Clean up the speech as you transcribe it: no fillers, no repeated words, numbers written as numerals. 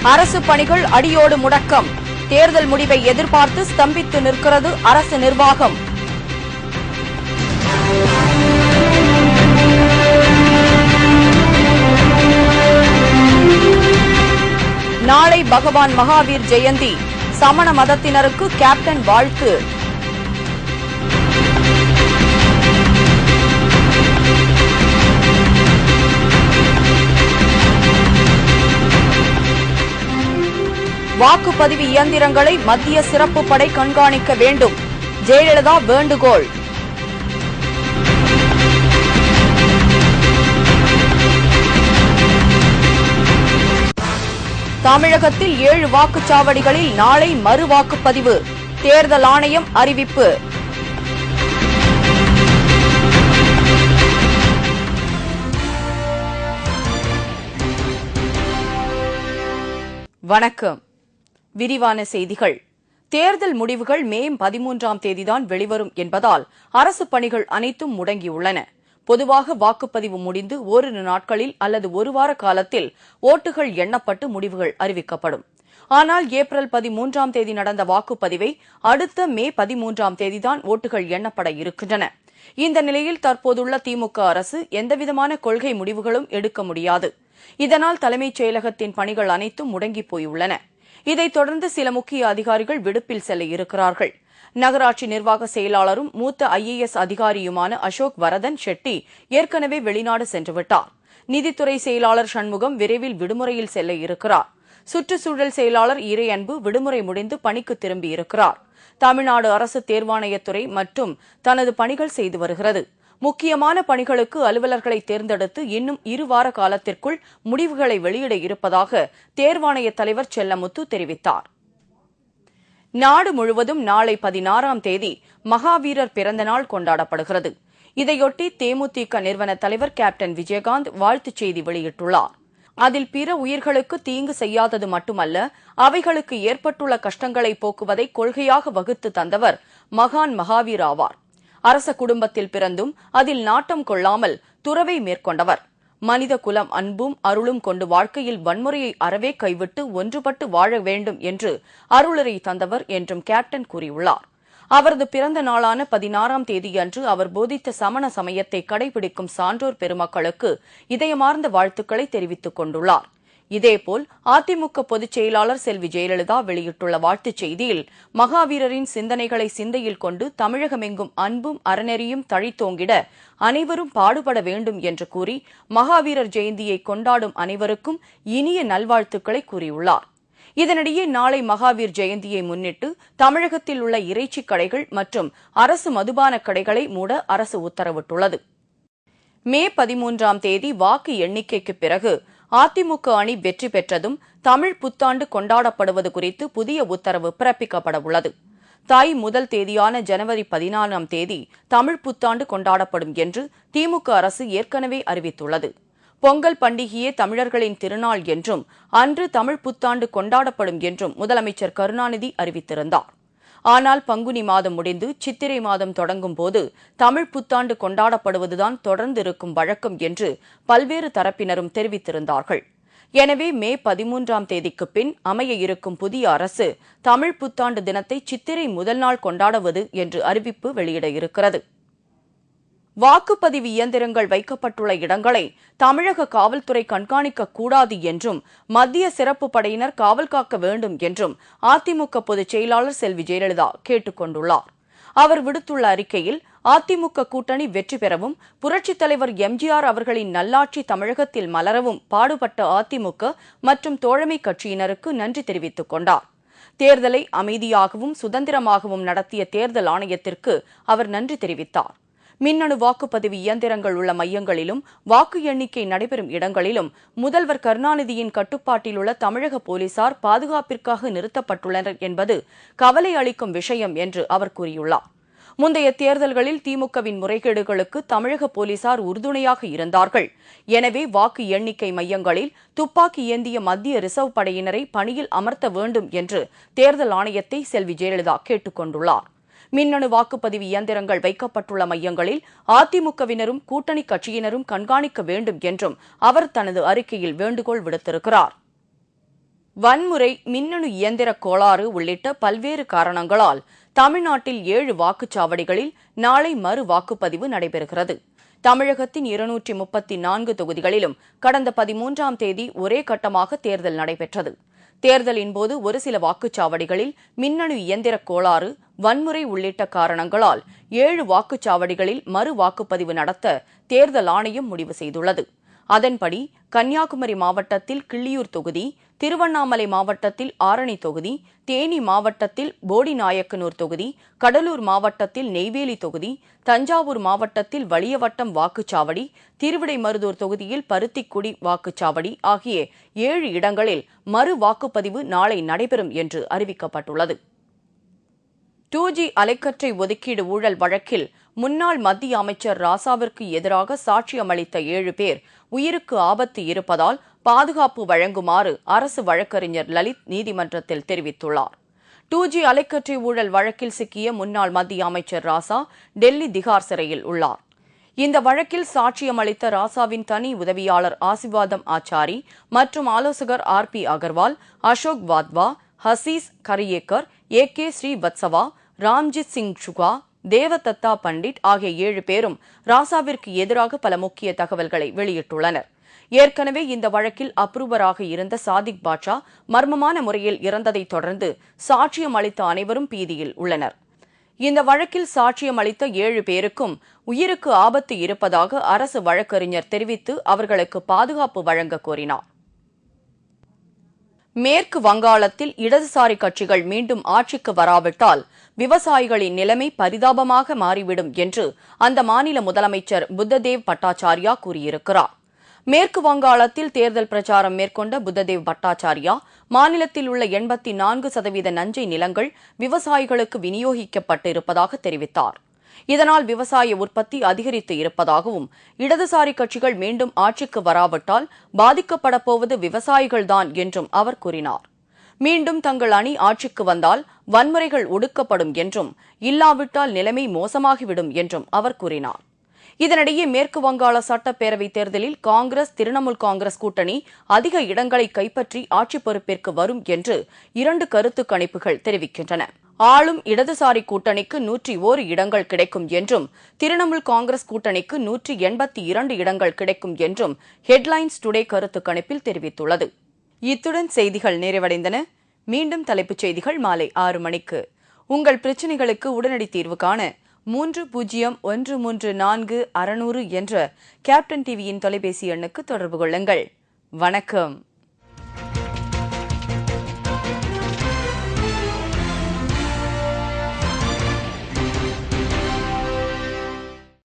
அரசு பணிகள் அடியோடு முடக்கம். தேர்தல் முடிவை எதிர்பார்த்து ஸ்தம்பித்து நிற்கிறது அரசு நிர்வாகம். நாளை பகவான் மகாவீர் ஜெயந்தி. சமண மதத்தினருக்கு கேப்டன் வாழ்த்து. வாக்குப்பதிவு இயந்திரங்களை மத்திய சிறப்பு படை கண்காணிக்க வேண்டும். ஜெயலலிதா வேண்டுகோள். தமிழகத்தில் 7 வாக்குச்சாவடிகளில் நாளை மறு வாக்குப்பதிவு. தேர்தல் ஆணையம் அறிவிப்பு. வணக்கம். விரிவான செய்திகள். தேர்தல் முடிவுகள் மே 13ஆம் தேதிதான் வெளிவரும் என்பதால் அரசு பணிகள் அனைத்தும் முடங்கியுள்ளன. பொதுவாக வாக்குப்பதிவு முடிந்து ஓரிரு நாட்களில் அல்லது ஒரு வார காலத்தில் ஓட்டுகள் எண்ணப்பட்டு முடிவுகள் அறிவிக்கப்படும். ஆனால் ஏப்ரல் 13ஆம் தேதி நடந்த வாக்குப்பதிவை அடுத்த மே 13ஆம் தேதிதான் ஓட்டுகள் எண்ணப்பட இருக்கின்றன. இந்த நிலையில் தற்போதுள்ள திமுக அரசு எந்தவிதமான கொள்கை முடிவுகளும் எடுக்க முடியாது. இதனால் தலைமைச் செயலகத்தின் பணிகள் அனைத்தும் முடங்கி போயுள்ளன. இதைத் தொடர்ந்து சில முக்கிய அதிகாரிகள் விடுப்பில் செல்ல இருக்கிறார்கள். நகராட்சி நிர்வாக செயலாளரும் மூத்த IAS அதிகாரியுமான அசோக் வரதன் ஷெட்டி ஏற்கனவே வெளிநாடு சென்றுவிட்டார். நிதித்துறை செயலாளர் சண்முகம் விரைவில் விடுமுறையில் செல்ல இருக்கிறார். சுற்றுச்சூழல் செயலாளர் இறையன்பு விடுமுறை முடிந்து பணிக்கு திரும்பியிருக்கிறார். தமிழ்நாடு அரசு தேர்வாணையத்துறை மற்றும் தனது பணிகள் செய்து வருகிறது. முக்கியமான பணிகளுக்கு அலுவலர்களை தேர்ந்தெடுத்து இன்னும் 2 வார காலத்திற்குள் முடிவுகளை வெளியிட இருப்பதாக தேர்வாணைய தலைவர் செல்லமுத்து தெரிவித்தார். நாடு முழுவதும் நாளை 16ஆம் தேதி மகாவீரர் பிறந்தநாள் கொண்டாடப்படுகிறது. இதையொட்டி தேமுதிக நிறுவன தலைவர் கேப்டன் விஜயகாந்த் வாழ்த்துச் செய்தி வெளியிட்டுள்ளார். அதில் பிற உயிர்களுக்கு தீங்கு செய்யாதது மட்டுமல்ல, அவைகளுக்கு ஏற்பட்டுள்ள கஷ்டங்களை போக்குவதை கொள்கையாக வகுத்து தந்தவர் மகான் மகாவீர் ஆவார். அரச குடும்பத்தில் பிறந்தும் அதில் நாட்டம் கொள்ளாமல் துறவை மேற்கொண்டவர். மனித குலம் அன்பும் அருளும் கொண்டு வாழ்க்கையில் வன்முறையை அறவே கைவிட்டு ஒன்றுபட்டு வாழ வேண்டும் என்று அருளுரை தந்தவர் என்றும் கேப்டன் கூறியுள்ளார். அவரது பிறந்த நாளான 16ஆம் தேதியன்று அவர் போதித்த சமண சமயத்தை கடைபிடிக்கும் சான்றோர் பெருமக்களுக்கு இதயமார்ந்த வாழ்த்துக்களை தெரிவித்துக் கொண்டுள்ளார். இதேபோல் அதிமுக பொதுச் செயலாளர் செல்வி ஜெயலலிதா வெளியிட்டுள்ள வாழ்த்துச் செய்தியில் மகாவீரரின் சிந்தனைகளை சிந்தையில் கொண்டு தமிழகமெங்கும் அன்பும் அறநெறியும் தழைத்தோங்கிட அனைவரும் பாடுபட வேண்டும் என்று கூறி மகாவீரர் ஜெயந்தியை கொண்டாடும் அனைவருக்கும் இனிய நல்வாழ்த்துக்களை கூறியுள்ளார். இதனிடையே நாளை மகாவீர் ஜெயந்தியை முன்னிட்டு தமிழகத்தில் உள்ள இறைச்சிக் கடைகள் மற்றும் அரசு மதுபான கடைகளை மூட அரசு உத்தரவிட்டுள்ளது. மே 13ஆம் தேதி வாக்கு எண்ணிக்கைக்கு பிறகு அதிமுக அணி வெற்றி பெற்றதும் தமிழ் புத்தாண்டு கொண்டாடப்படுவது குறித்து புதிய உத்தரவு பிறப்பிக்கப்பட உள்ளது. தாய் முதல் தேதியான ஜனவரி 14ஆம் தேதி தமிழ் புத்தாண்டு கொண்டாடப்படும் என்று திமுக அரசு ஏற்கனவே அறிவித்துள்ளது. பொங்கல் பண்டிகையே தமிழர்களின் திருநாள் என்றும் அன்று தமிழ் புத்தாண்டு கொண்டாடப்படும் என்றும் முதலமைச்சர் கருணாநிதி அறிவித்திருந்தார். ஆனால் பங்குனி மாதம் முடிந்து சித்திரை மாதம் தொடங்கும் போது தமிழ் புத்தாண்டு கொண்டாடப்படுவதுதான் தொடர்ந்து இருக்கும் வழக்கம் என்று பல்வேறு தரப்பினரும் தெரிவித்திருந்தார்கள். எனவே மே 13ஆம் தேதிக்கு பின் அமைய இருக்கும் புதிய அரசு தமிழ் புத்தாண்டு தினத்தை சித்திரை முதல் நாள் கொண்டாடுவது என்று அறிவிப்பு வெளியிட இருக்கிறது. வாக்குப்பதிவு இயந்திரங்கள் வைக்கப்பட்டுள்ள இடங்களை தமிழக காவல்துறை கண்காணிக்கக் கூடாது என்றும் மத்திய சிறப்பு படையினர் காவல் காக்க வேண்டும் என்றும் அதிமுக பொதுச் செயலாளர் செல்வி ஜெயலலிதா கேட்டுக் கொண்டுள்ளார். அவர் விடுத்துள்ள அறிக்கையில் அதிமுக கூட்டணி வெற்றி பெறவும் புரட்சித் தலைவர் எம்ஜிஆர் அவர்களின் நல்லாட்சி தமிழகத்தில் மலரவும் பாடுபட்ட அதிமுக மற்றும் தோழமை கட்சியினருக்கு நன்றி தெரிவித்துக் கொண்டார். தேர்தலை அமைதியாகவும் சுதந்திரமாகவும் நடத்திய தேர்தல் ஆணையத்திற்கு அவர் நன்றி தெரிவித்தார். மின்னணு வாக்குப்பதிவு இயந்திரங்கள் உள்ள மையங்களிலும் வாக்கு எண்ணிக்கை நடைபெறும் இடங்களிலும் முதல்வர் கருணாநிதியின் கட்டுப்பாட்டில் உள்ள தமிழக போலீசார் பாதுகாப்பிற்காக நிறுத்தப்பட்டுள்ளனர் என்பது கவலை அளிக்கும் விஷயம் என்று அவர் கூறியுள்ளார். முந்தைய தேர்தல்களில் திமுகவின் முறைகேடுகளுக்கு தமிழக போலீசார் உறுதுணையாக இருந்தார்கள். எனவே வாக்கு எண்ணிக்கை மையங்களில் துப்பாக்கி ஏந்திய மத்திய ரிசர்வ் படையினரை பணியில் அமர்த்த வேண்டும் என்று தேர்தல் ஆணையத்தை செல்வி ஜெயலலிதா கேட்டுக் கொண்டுள்ளார். மின்னணு வாக்குப்பதிவு இயந்திரங்கள் வைக்கப்பட்டுள்ள மையங்களில் அதிமுகவினரும் கூட்டணி கட்சியினரும் கண்காணிக்க வேண்டும் என்றும் அவர் தனது அறிக்கையில் வேண்டுகோள் விடுத்திருக்கிறார். வன்முறை, மின்னணு இயந்திர கோளாறு உள்ளிட்ட பல்வேறு காரணங்களால் தமிழ்நாட்டில் 7 வாக்குச்சாவடிகளில் நாளை மறு வாக்குப்பதிவு நடைபெறுகிறது. தமிழகத்தின் 234 தொகுதிகளிலும் கடந்த 13ஆம் தேதி ஒரே கட்டமாக தேர்தல் நடைபெற்றது. தேர்தலின்போது ஒரு சில வாக்குச்சாவடிகளில் மின்னணு இயந்திர கோளாறு, வன்முறை உள்ளிட்ட காரணங்களால் 7 வாக்குச்சாவடிகளில் மறு வாக்குப்பதிவு நடத்த தேர்தல் ஆணையம் முடிவு செய்துள்ளது. அதன்படி கன்னியாகுமரி மாவட்டத்தில் கிள்ளியூர் தொகுதி, திருவண்ணாமலை மாவட்டத்தில் ஆரணி தொகுதி, தேனி மாவட்டத்தில் போடிநாயக்கனூர் தொகுதி, கடலூர் மாவட்டத்தில் நெய்வேலி தொகுதி, தஞ்சாவூர் மாவட்டத்தில் வலியவட்டம் வாக்குச்சாவடி, திருவிடைமருதூர் தொகுதியில் பருத்திக்குடி வாக்குச்சாவடி ஆகிய 7 இடங்களில் மறு வாக்குப்பதிவு நாளை நடைபெறும் என்று அறிவிக்கப்பட்டுள்ளது. 2G அலைக்கற்றை ஒதுக்கீடு ஊழல் வழக்கில் முன்னாள் மத்திய அமைச்சர் ராசாவிற்கு எதிராக சாட்சியம் அளித்த 7 பேர் உயிருக்கு ஆபத்து இருப்பதால் பாதுகாப்பு வழங்குமாறு அரசு வழக்கறிஞர் லலித் நீதிமன்றத்தில் தெரிவித்துள்ளார். 2G அலைக்கற்றை ஊழல் வழக்கில் சிக்கிய முன்னாள் மத்திய அமைச்சர் ராசா டெல்லி திகார் சிறையில் உள்ளார். இந்த வழக்கில் சாட்சியம் அளித்த ராசாவின் தனி உதவியாளர் ஆசிர்வாதம் ஆச்சாரி மற்றும் ஆலோசகர் RP அகர்வால், அசோக் வாத்வா, ஹசீஸ் கரியேக்கர், AK ஸ்ரீவத்சவா, ராம்ஜித் சிங் சுகா, தேவதத்தா பண்டிட் ஆகிய 7 பேரும் ராசாவிற்கு எதிராக பல முக்கிய தகவல்களை வெளியிட்டுள்ளனர். ஏற்கனவே இந்த வழக்கில் அப்ரூவராக இருந்த சாதிக் பாட்சா மர்மமான முறையில் இறந்ததைத் தொடர்ந்து சாட்சியம் அளித்த அனைவரும் பீதியில் உள்ளனர். இந்த வழக்கில் சாட்சியம் அளித்த 7 பேருக்கும் உயிருக்கு ஆபத்து இருப்பதாக அரசு வழக்கறிஞர் தெரிவித்து அவர்களுக்கு பாதுகாப்பு வழங்க கோரினார். மேற்கு வங்காளத்தில் இடதுசாரி கட்சிகள் மீண்டும் ஆட்சிக்கு வராவிட்டால் விவசாயிகளின் நிலைமை பரிதாபமாக மாறிவிடும் என்று அந்த மாநில முதலமைச்சர் புத்ததேவ் பட்டாச்சாரியா கூறியிருக்கிறார். மேற்கு வங்காளத்தில் தேர்தல் பிரச்சாரம் மேற்கொண்ட புத்ததேவ் பட்டாச்சாரியா மாநிலத்தில் உள்ள 84% நஞ்சை நிலங்கள் விவசாயிகளுக்கு விநியோகிக்கப்பட்டிருப்பதாக தெரிவித்தார். இதனால் விவசாய உற்பத்தி அதிகரித்து இருப்பதாகவும், இடதுசாரி கட்சிகள் மீண்டும் ஆட்சிக்கு வராவிட்டால் பாதிக்கப்படப் போவது விவசாயிகள்தான் என்றும் அவர் கூறினார். மீண்டும் தங்கள் அணி ஆட்சிக்கு வந்தால் வன்முறைகள் ஒடுக்கப்படும் என்றும், இல்லாவிட்டால் நிலைமை மோசமாகிவிடும் என்றும் அவர் கூறினார். இதனிடையே மேற்கு வங்காள சட்டப்பேரவைத் தேர்தலில் காங்கிரஸ், திரிணாமுல் காங்கிரஸ் கூட்டணி அதிக இடங்களை கைப்பற்றி ஆட்சி பொறுப்பிற்கு வரும் என்று 2 கருத்து கணிப்புகள் தெரிவிக்கின்றன. ஆளும் இடதுசாரி கூட்டணிக்கு 101 இடங்கள் கிடைக்கும் என்றும், திரிணாமுல் காங்கிரஸ் கூட்டணிக்கு 182 இடங்கள் கிடைக்கும் என்றும் ஹெட்லைன்ஸ் டுடே கருத்து கணிப்பில் தெரிவித்துள்ளது. இத்துடன் செய்திகள் நிறைவடைந்தன. மீண்டும் தலைப்புச் செய்திகள் மாலை 6 மணிக்கு. உங்கள் பிரச்சினைகளுக்கு உடனடி தீர்வு காண 30134600 என்ற கேப்டன் டிவியின் தொலைபேசி எண்ணுக்கு தொடர்பு கொள்ளுங்கள். வணக்கம்.